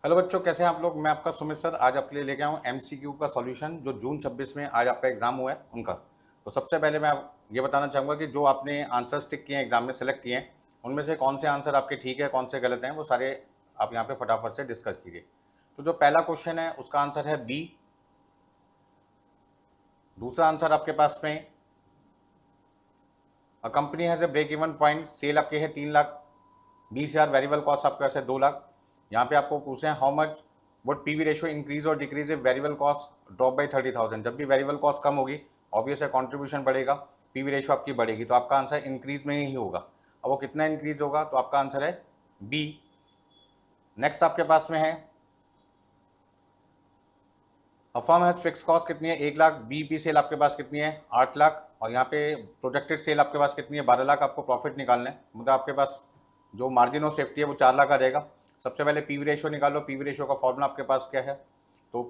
Hello बच्चों, कैसे हैं आप लोग। मैं आपका सुमित सर आज आपके लिए लेके आया हूँ एमसीक्यू का सॉल्यूशन जो जून 26 में आज आपका एग्जाम हुआ है उनका। तो सबसे पहले मैं ये बताना चाहूँगा कि जो आपने आंसर टिक किए हैं एग्जाम में सेलेक्ट किए हैं उनमें से कौन से आंसर आपके ठीक है कौन से गलत हैं वो सारे आप यहाँ पे फटाफट से डिस्कस कीजिए। तो जो पहला क्वेश्चन है उसका आंसर है बी। दूसरा आंसर आपके पास में a company has a break even point, sale आपके है 3,20,000, वेरिएबल कॉस्ट आपके पास है 2 लाख। यहाँ पे आपको पूछे हैं how much would PV ratio increase और decrease if variable cost drop by 30,000। जब भी वेरिएबल कॉस्ट कम होगी ऑब्वियस है कॉन्ट्रीब्यूशन बढ़ेगा, पीवी रेशियो आपकी बढ़ेगी, तो आपका आंसर इंक्रीज में ही होगा। अब वो कितना इंक्रीज होगा तो आपका आंसर है बी। नेक्स्ट आपके पास में है फर्म हैज फिक्स कॉस्ट कितनी है 1 लाख, बीपी सेल आपके पास कितनी है 8 लाख, और यहाँ पे प्रोजेक्टेड सेल आपके पास कितनी है 12 लाख। आपको प्रॉफिट निकालना है, मतलब आपके पास जो मार्जिन ऑफ सेफ्टी है वो 4 लाख आ जाएगा। सबसे पहले पीवी रेशियो निकालो, पीवी रेशियो का फॉर्मूला आपके पास क्या है। तो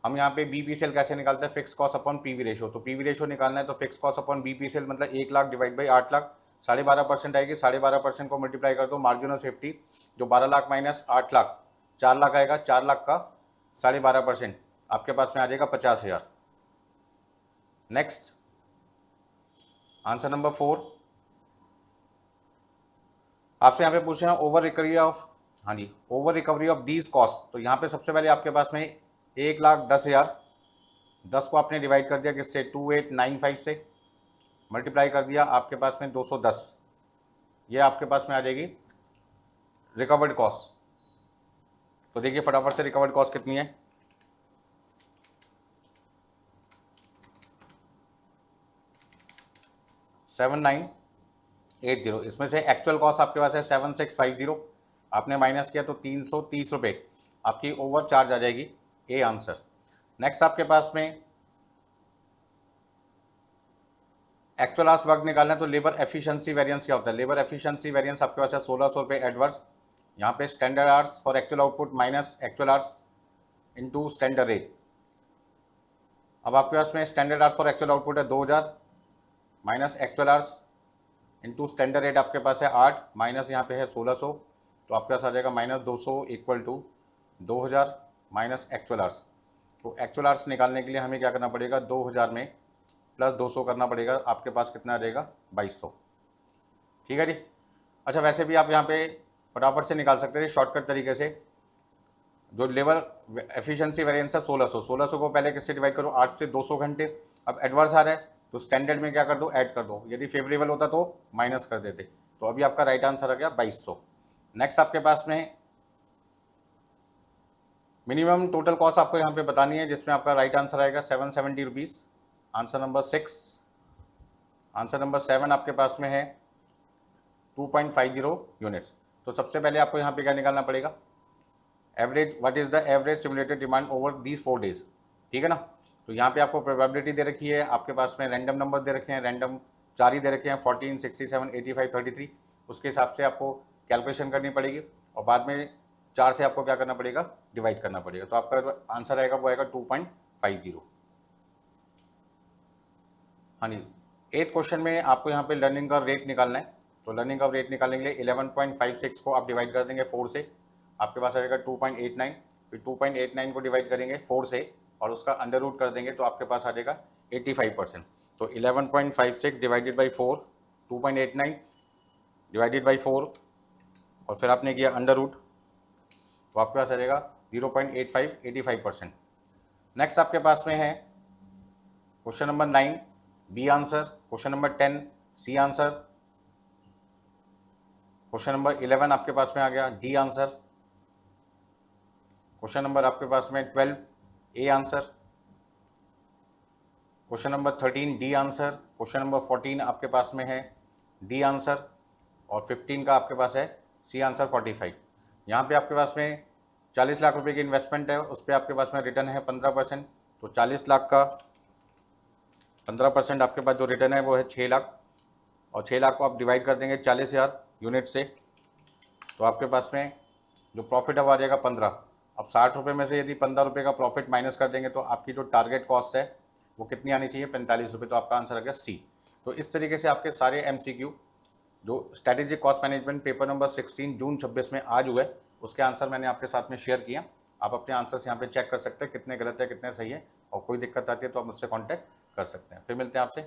हम यहाँ पे बीपी सेल कैसे निकालते हैं, fix cost upon PV ratio. तो पीवी रेशियो निकालना है तो fix cost upon BP sale मतलब 1 लाख डिवाइड बाई 8 लाख, 12.5% आएगी। 12.5% को मल्टीप्लाई कर दो, मार्जिन ऑफ सेफ्टी जो 12 लाख माइनस 8 लाख 4 लाख आएगा, 4 लाख का 12.5% आपके पास में आ जाएगा 50,000। नेक्स्ट आंसर नंबर 4 आपसे यहाँ पे पूछ रहे हैं ओवर रिकवरी ऑफ, हाँ जी, over recovery of these cost. तो यहाँ पे सबसे पहले आपके पास में 1,10,000, 10 को आपने डिवाइड कर दिया किससे 2895 से, मल्टीप्लाई कर दिया आपके पास में 210, ये आपके पास में आ जाएगी रिकवर्ड कॉस्ट। तो देखिए फटाफट से रिकवर्ड कॉस्ट कितनी है 7980। इसमें से एक्चुअल कॉस्ट आपके पास है 7650, आपने माइनस किया तो 330 रुपये आपकी ओवर चार्ज आ जाएगी, ए आंसर। नेक्स्ट आपके पास में एक्चुअल आवर्स वर्क निकालना है तो लेबर एफिशिएंसी वेरिएंस क्या होता है। लेबर एफिशिएंसी वेरिएंस आपके पास है 1600 रुपये एडवर्स। यहाँ पे standard hours for actual output minus actual hours into standard rate. अब आपके पास में standard hours for actual output है 2000 minus actual hours into standard rate आपके पास है 8 माइनस यहाँ पे है 1600, तो आपके पास आ जाएगा -200 equal to 2000 minus actual hours. तो एक्चुअल आवर्स निकालने के लिए हमें क्या करना पड़ेगा, 2000 में प्लस 200 करना पड़ेगा, आपके पास कितना आ जाएगा 2200। ठीक है जी। अच्छा वैसे भी आप यहाँ पे फटाफट से निकाल सकते थे शॉर्टकट तरीके से। जो लेबर एफिशिएंसी वेरिएंस है 1600 को पहले किससे डिवाइड करो 8 से 200 घंटे। अब एडवर्स आ रहा है तो स्टैंडर्ड में क्या कर दो ऐड कर दो, यदि फेवरेबल होता तो माइनस कर देते। तो अभी आपका राइट आंसर आ गया 2200। नेक्स्ट आपके पास में मिनिमम टोटल कॉस्ट आपको यहाँ पे बतानी है, जिसमें आपका राइट आंसर आएगा 770 rupees. Answer number 6। Answer number 7 आपके पास में है 2.50 यूनिट्स। तो सबसे पहले आपको यहाँ पे क्या निकालना पड़ेगा, average, what is the average simulated demand over these 4 days. ठीक है ना। तो यहाँ पे आपको प्रोबेबिलिटी दे रखी है, आपके पास में रैंडम नंबर दे रखे हैं, रैंडम 4 ही दे रखे हैं 14, 67, 85, 33। उसके हिसाब से आपको कैलकुलेशन करनी पड़ेगी और बाद में 4 से आपको क्या करना पड़ेगा डिवाइड करना पड़ेगा। तो आपका जो आंसर आएगा वो आएगा 2.50। हाँ जी। 8th क्वेश्चन में आपको यहाँ पे लर्निंग का रेट निकालना है। तो लर्निंग का रेट निकालने के लिए 11.56 को आप डिवाइड कर देंगे 4 से, आपके पास आ जाएगा 2.89। फिर 2.89 को डिवाइड करेंगे 4 से और उसका अंडर रूट कर देंगे तो आपके पास आ जाएगा 85%। तो 11.56 डिवाइडेड बाई 4, 2.89 डिवाइडेड बाई 4 और फिर आपने किया अंडर रूट, तो आपके पास आ जाएगा 0.85, 85%। नेक्स्ट आपके पास में है question number 9 B answer, question number 10 C answer, question number 11 आपके पास में आ गया डी आंसर, क्वेश्चन नंबर आपके पास में 12 A answer, question number 13 D answer, question number 14 आपके पास में है डी आंसर और 15 का आपके पास है सी आंसर 45। यहाँ पे आपके पास में 40 लाख रुपए की इन्वेस्टमेंट है, उस पर आपके पास में रिटर्न है 15%। तो 40 लाख का 15% आपके पास जो रिटर्न है वो है 6 लाख, और 6 लाख को आप डिवाइड कर देंगे 40,000 यूनिट से, तो आपके पास में जो प्रॉफिट है वो आ जाएगा 15। अब 60 रुपये में से यदि 15 रुपये का प्रॉफिट माइनस कर देंगे तो आपकी जो टारगेट कॉस्ट है वो कितनी आनी चाहिए 45 रुपये। तो आपका आंसर आ गया सी। तो इस तरीके से आपके सारे MCQ जो strategic cost management paper number 16 जून 26 में आज हुआ है उसके आंसर मैंने आपके साथ में शेयर किया। आप अपने आंसर्स यहाँ पे चेक कर सकते हैं कितने गलत है कितने सही है, और कोई दिक्कत आती है तो आप मुझसे कॉन्टैक्ट कर सकते हैं। फिर मिलते हैं आपसे